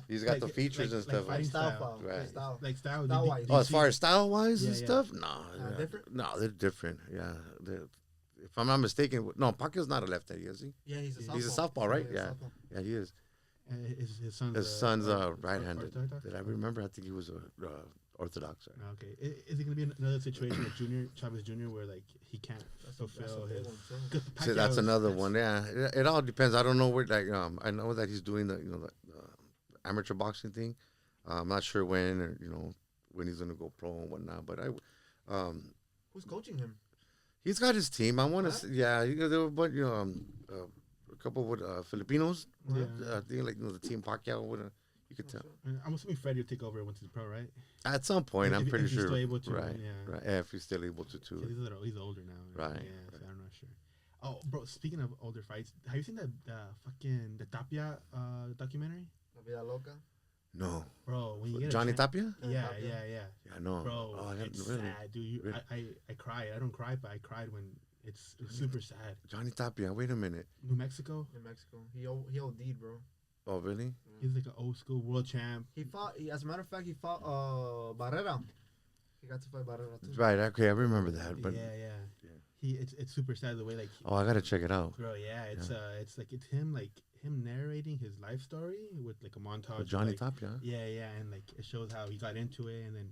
he's got the features and stuff. fighting Style, style. Right. Style. Like style. Style-wise. Oh, as far as style wise and Yeah, yeah. stuff, no, Different? No, they're different. Yeah, if I'm not mistaken, no, Pacquiao's not a lefty, is he? Yeah, he's a southpaw. He's a southpaw, right? he's a Yeah. southpaw. Yeah, he is. His son's His son's right-handed. orthodox? Did I remember? I think he was orthodox. Okay. Is it gonna be another situation with Chavez Jr. where like he can't That's fulfill a big his? one, too. 'Cause See, that's Pacquiao's- another one. Yeah, it all depends. I don't know where. I know that he's doing the amateur boxing thing. I'm not sure when or when he's gonna go pro and whatnot. But Who's coaching him? he's got his team. I want to. Huh? Yeah, there were a couple with Filipinos. Yeah. I think the team Pacquiao. You could tell. I'm assuming Fred will take over once he's pro, right? At some point, If- I'm if pretty he's sure. still able to, right. yeah. Right. Yeah, if he's still able to. 'Cause he's older now. Right, Yeah, so I'm not sure. Oh, bro. Speaking of older fights, have you seen the Tapia documentary? La Vida Loca. No. Bro, when you get Johnny a chance, Tapia? Yeah, Tapia. yeah. Yeah, no. Bro, Oh, I it's haven't really. sad, dude. Really? I cried. I don't cry, but I cried when it's super sad. Johnny Tapia. Wait a minute. New Mexico. In Mexico. He OD'd, bro. Oh, really? He's like an old school world champ. He fought, as a matter of fact, he fought Barrera. He got to fight Barrera, too. Right. Okay, I remember that. But Yeah. It's super sad the way like. oh, I gotta check it out. Bro, yeah, it's him narrating his life story with like a montage. With Johnny like, Tapia. Yeah, and like it shows how he got into it, and then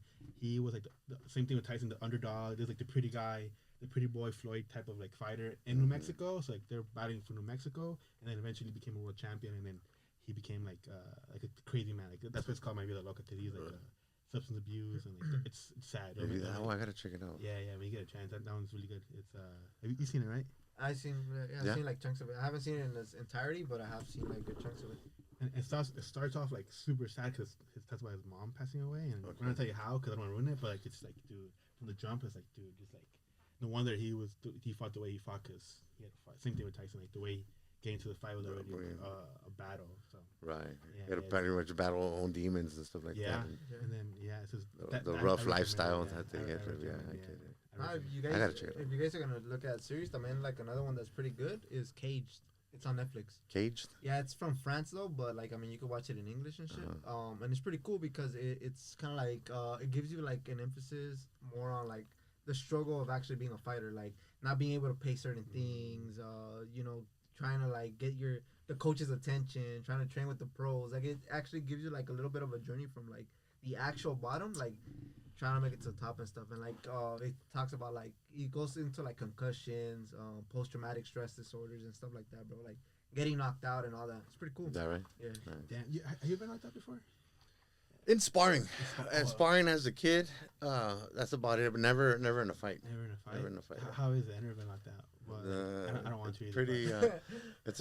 he was like the same thing with Tyson, the underdog. There's like the pretty guy, the pretty boy Floyd type of like fighter in New Mexico. So like they're battling for New Mexico, and then eventually became a world champion, and then he became like a crazy man. Like that's what it's called, My Vida Loca, because he's like substance abuse, and like it's sad. Maybe that. I gotta check it out. Yeah, when you get a chance, that one's really good. It's have you seen it, right? I've seen like chunks of it. I haven't seen it in its entirety, but I have seen like good chunks of it. And it starts off like super sad because that's why his mom passing away, and I'm gonna tell you how because I don't want to ruin it, but like it's like dude from the jump it's like dude just like no wonder he fought the way he fought because he had to fight. Same thing with Tyson, like the way getting to the fight was already a battle. So right, yeah, you got to pretty much battle own demons and stuff like that. And then it's just the rough lifestyle that they get. Yeah, I get it. I gotta check it out. If you guys are gonna look at series, I mean, like another one that's pretty good is Caged. It's on Netflix. Caged? Yeah, it's from France though, but like I mean, you can watch it in English and shit. And it's pretty cool because it's kind of like it gives you like an emphasis more on like the struggle of actually being a fighter, like not being able to pay certain things. You know, trying to like get the coach's attention, trying to train with the pros. Like it actually gives you like a little bit of a journey from like the actual bottom, like trying to make it to the top and stuff. And like it talks about like it goes into like concussions, post-traumatic stress disorders and stuff like that, bro. Like getting knocked out and all that. It's pretty cool. Is that right? Yeah. Nice. Damn, have you been knocked out before? In sparring. Sparring as a kid, that's about it. But never in a fight. Never in a fight. How is it? I've never been knocked out. But I don't want to. Pretty. It's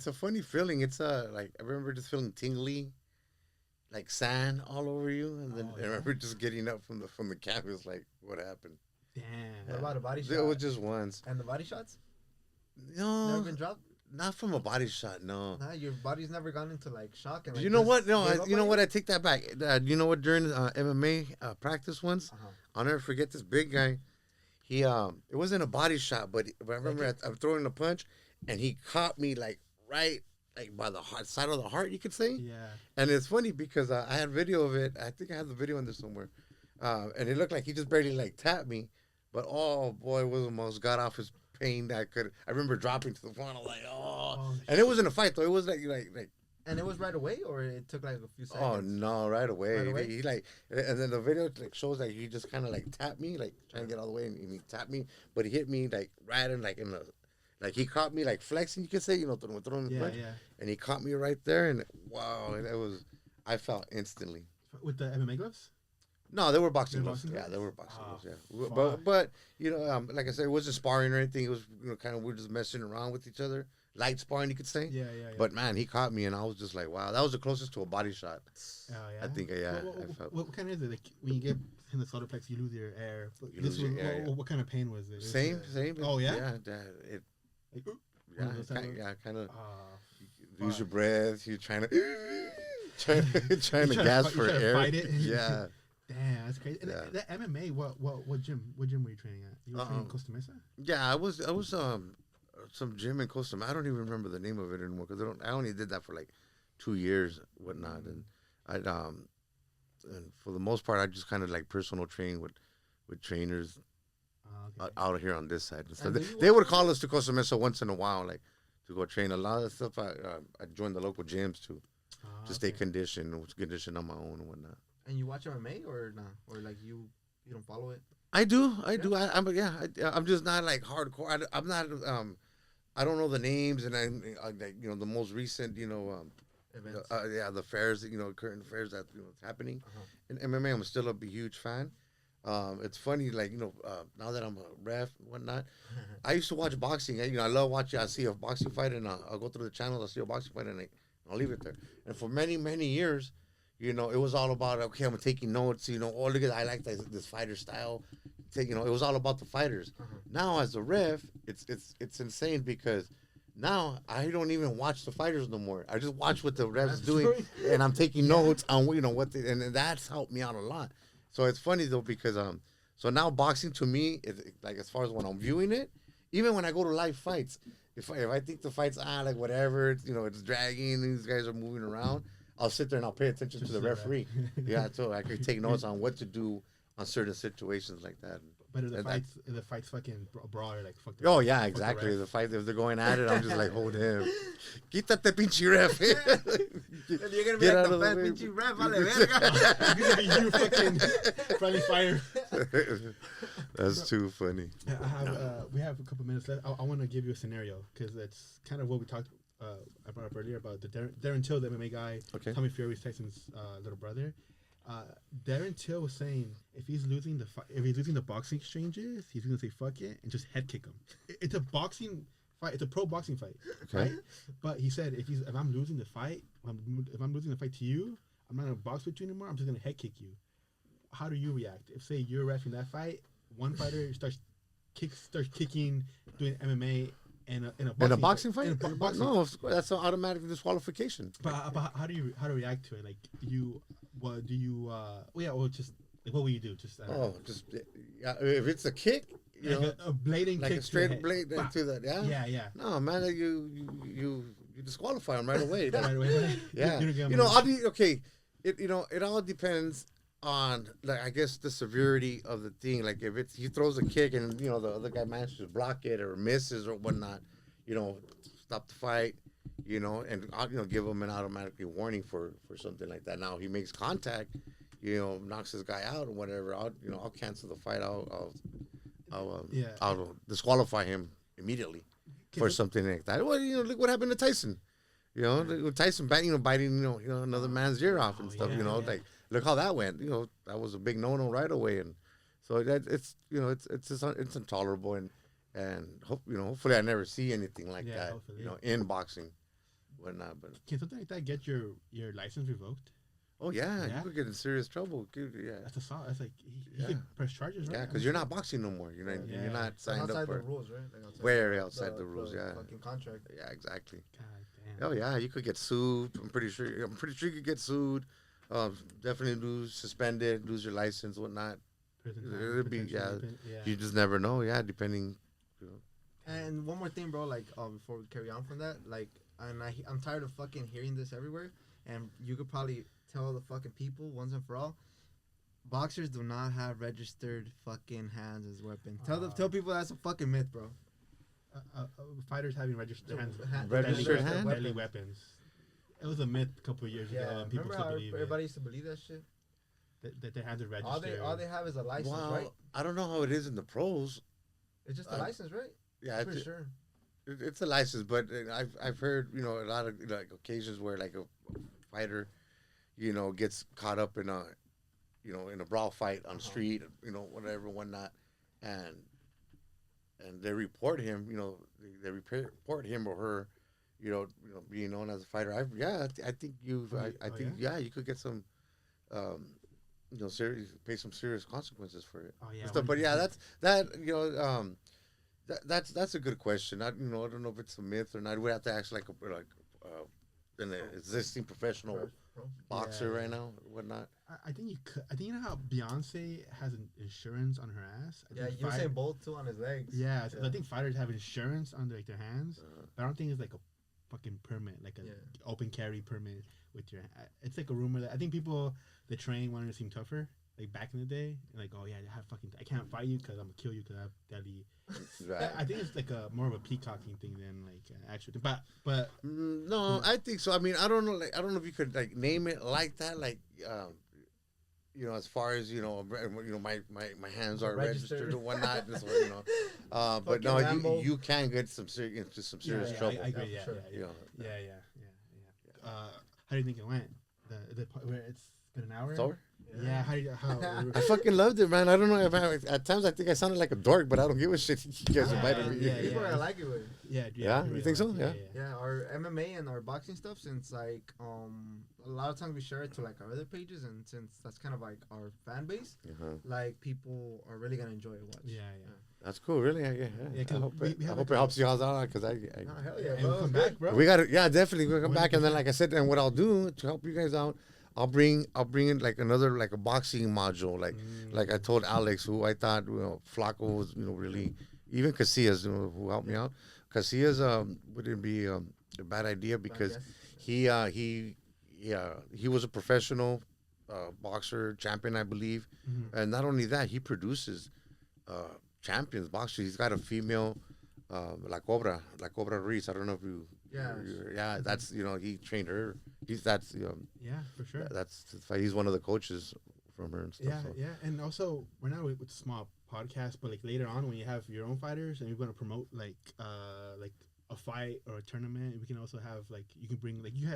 a funny feeling. It's like I remember just feeling tingly, like sand all over you, and then I remember just getting up from the canvas. Like, what happened? Damn. What about a body shot? It was just once. And the body shots? No. Never been dropped? Not from a body shot, no. Nah, your body's never gone into like shock. And like, you know what? No, you know what? I take that back. You know what? During MMA practice once, I'll never forget this big guy. He it wasn't a body shot, but I remember I'm throwing a punch, and he caught me like right like by the side of the heart, you could say. Yeah. And it's funny because I had video of it. I think I have the video in there somewhere. And it looked like he just barely like tapped me, but oh boy, it was almost got off his pain that I remember dropping to the floor. And I was like, oh, and it wasn't a fight though. It was like. And it was right away, or it took like a few seconds. Oh no, right away. Right away? He like, and then the video like shows like he just kind of like tapped me, like trying to get all the way, and he tapped me, but he hit me like right in like in the, like he caught me like flexing, you could say, you know, throwing the punch, and he caught me right there, and wow, I felt instantly. With the MMA gloves? No, they were boxing gloves. Yeah, they were boxing gloves. Yeah, but you know, like I said, it wasn't sparring or anything. It was kind of we were just messing around with each other. Light sparring, you could say. Yeah. But man, he caught me, and I was just like, wow, that was the closest to a body shot. Oh yeah. I think, I felt. What kind is it? Like when you get in the solar plex, you lose your air. What kind of pain was it? Same. Oh yeah. Yeah, kind of. Lose your breath. You're trying to trying to gasp for air. Fight it. Yeah. Damn, that's crazy. And that MMA, what gym were you training at? You were training in Costa Mesa? Yeah, I was some gym in Costa Mesa. I don't even remember the name of it anymore because I only did that for like 2 years, whatnot, and and for the most part, I just kind of like personal train with trainers out here on this side and stuff. They would call us to Costa Mesa once in a while, like to go train. A lot of stuff I joined the local gyms to stay conditioned on my own and whatnot. And you watch MMA or not, or like you don't follow it? I do. I'm just not like hardcore. I'm not. I don't know the names, and I you know the most recent events. The fairs, current affairs that happening. In MMA, I'm still a huge fan. It's funny, like now that I'm a ref and whatnot, I used to watch boxing. I love watching. I see a boxing fight, and I'll go through the channels. I'll see a boxing fight, and I'll leave it there. And for many years, it was all about I'm taking notes. Oh look at I like this fighter style. It was all about the fighters. Now as a ref, it's insane because now I don't even watch the fighters no more. I just watch what the refs doing, and I'm taking notes on what and that's helped me out a lot. So it's funny though because so now boxing to me is like as far as when I'm viewing it, even when I go to live fights, if I think the fight's like whatever, it's dragging, these guys are moving around, I'll sit there and I'll pay attention to the referee. So I can take notes on what to do on certain situations like that. But if And the fight's fucking brawl, you're like, fuck. Oh yeah, fuck the exactly. ref. The fight, if they're going at it, I'm just like, hold him. Quítate, pinche ref. You're gonna be Get like out the of the fat way. pinche ref, vale verga. It's gonna be you fucking friendly fire. That's too funny. We have a couple minutes left. I want to give you a scenario because that's kind of what we talked. I brought up earlier about the Darren Till, the MMA guy, Okay. Tommy Fury's Tyson's little brother. Darren Till was saying if he's losing the boxing exchanges, he's gonna say fuck it and just head kick him. It's a boxing fight. It's a pro boxing fight, Okay. right? But he said if I'm losing the fight, if I'm losing the fight to you, I'm not gonna box with you anymore. I'm just gonna head kick you. How do you react if, say, you're reffing that fight, one fighter starts kicking, doing MMA in a boxing fight? In a boxing No, that's an automatic disqualification. But how do you react to it? Like just like, what will you do? Just If it's a kick, you like know, a blading like kick a straight to the head. blade Bah. to the Yeah. No, man, you disqualify him right away. Right away. Yeah, You don't get you know, money. it all depends on, like, I guess the severity of the thing. Like if he throws a kick and the other guy manages to block it or misses or whatnot, stop the fight, and give him an automatic warning for something like that. Now he makes contact, knocks this guy out or whatever. I'll cancel the fight. I'll disqualify him immediately for something like that. Well, look what happened to Tyson. Tyson biting another man's ear off and stuff. Like, look how that went. That was a big no-no right away, and so it's intolerable, and hopefully I never see anything like that. Hopefully. In boxing, whatnot. But Can something like that get your license revoked? oh yeah, Yeah? you could get in serious trouble. Yeah, That's assault. That's like he Yeah. could press charges, right? yeah, because you're not boxing no more. You're Yeah. not signed outside up for the rules, right? Like way outside the rules. Yeah, Fucking contract. yeah, exactly. God damn. Oh yeah, you could get sued. I'm pretty sure you could get sued. Definitely suspended, lose your license, whatnot. Prison time, It'd be potentially, yeah. You just never know. Yeah, depending. And one more thing, bro. Like, before we carry on from that, like, and I'm tired of fucking hearing this everywhere. And you could probably tell the fucking people once and for all. Boxers do not have registered fucking hands as weapons. Tell people that's a fucking myth, bro. Fighters having registered hands, Registered deadly, hand? deadly weapons. It was a myth a couple of years ago, and people remember still how believe everybody used to believe that shit? that their hands are registered. All they have is a license, Well, right? I don't know how it is in the pros. It's just a license, right? Yeah, For sure. it's a license, but I've heard a lot of occasions where like a fighter, gets caught up in a in a brawl fight on the street, whatever, whatnot, and they report him, they report him or her, being known as a fighter. I think you could get some, pay some serious consequences for it. Oh yeah, And stuff. But yeah, that's a good question. I don't know if it's a myth or not. We have to ask like an existing professional boxer right now or whatnot. I think you could. I think how Beyonce has an insurance on her ass. Yeah, you were saying Bolt too on his legs. Yeah, so I think fighters have insurance on their hands. But I don't think it's like a fucking permit, like an open carry permit with your. It's like a rumor that I think people that train wanted to seem tougher, like back in the day, and like, oh yeah, I can't fight you because I'm gonna kill you because I have deadly. Right. I think it's like a more of a peacocking thing than like an actual thing. But No, I think so. I mean, I don't know. Like, I don't know if you could like name it like that. Like, as far as my hands are registered or whatnot. But no, you can get some serious trouble. I agree. Yeah. How do you think it went? Where it's been an hour. It's over? Yeah. I fucking loved it, man. I don't know if at times I think I sounded like a dork, but I I don't give a shit. You guys invited me. People are gonna like it with. Yeah? You think so? Yeah. Yeah, our MMA and our boxing stuff, since like a lot of times we share it to like our other pages, and since that's kind of like our fan base, like people are really gonna enjoy it. Watch. Yeah. That's cool, really. Yeah. I hope it helps you all out because hell yeah, And we'll come back, bro. we got it. Yeah, definitely we'll come back, and then like I said, and what I'll do to help you guys out, I'll bring in like another like a boxing module, like I told Alex, who I thought Flacco was really, even Casillas who helped me out. Casillas wouldn't be a bad idea because he was a professional boxer champion, I believe, and not only that, he produces champions boxer. He's got a female, La Cobra Ruiz. I don't know if you. Yeah. That's he trained her. Yeah, for sure. He's one of the coaches from her and stuff. Yeah, yeah, and also right now with small podcast, but like later on when you have your own fighters and you're going to promote like a fight or a tournament, we can also have like you can bring like you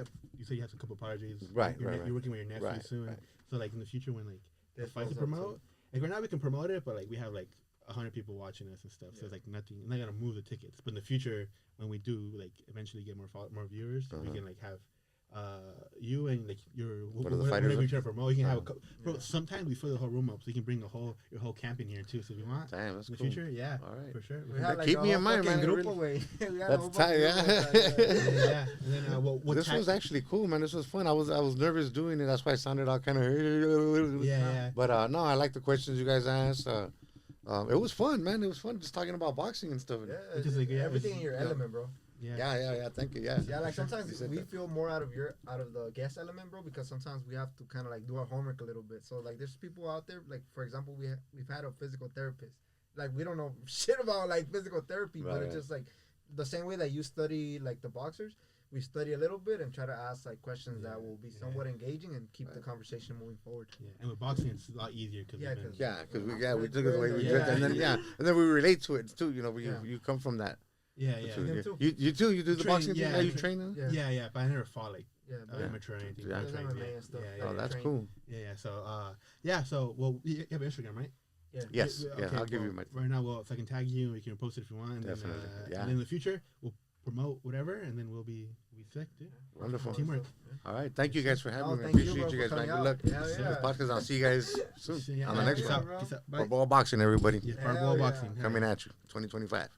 say you have a couple of parties, right? You're working with your nephew soon, so like in the future when like the fights to promote, like right now we can promote it, but like we have like 100 people watching us and stuff, so it's like nothing. I'm not gonna move the tickets, but in the future when we do like eventually get more viewers, we can like have. You and like whatever you're trying to promote, you can have a bro. Sometimes we fill the whole room up, so you can bring your whole camp in here too. So if you want, damn, that's in the cool. future, yeah, all right, for sure. Keep me in mind, man. Really. That's tight, yeah. Yeah. And then this was actually cool, man. This was fun. I was nervous doing it. That's why I sounded all kind of. Yeah. But no, I like the questions you guys asked. It was fun, man. It was fun just talking about boxing and stuff. Yeah, just like everything in your element, bro. Yeah. Thank you. Yeah. Like sometimes we feel more out of the guest element, bro, because sometimes we have to kind of like do our homework a little bit. So like, there's people out there, like for example, we've had a physical therapist. Like we don't know shit about like physical therapy, but it's just like the same way that you study like the boxers. We study a little bit and try to ask like questions that will be somewhat engaging and keep the conversation moving forward. Yeah, and with boxing it's a lot easier because we took it the way we did, and then we relate to it too. You come from that. Yeah. You too. You do the boxing thing? Yeah, you train them? Yeah. But I never fought like amateur or anything. Yeah, yeah, that's cool. Yeah. So, well, you have Instagram, right? Yeah. Yes. Okay, I'll give you my. Right now, well, if I can tag you, we can post it if you want. And definitely. And then in the future, we'll promote whatever, and then we'll be sick, dude. Wonderful. Teamwork. All right. Thank you guys for having me. I appreciate you guys, man. Good luck. Yeah. Podcast. I'll see you guys soon on the next one. Peace out. For ball boxing, everybody. Yeah, for ball boxing. Coming at you, 2025.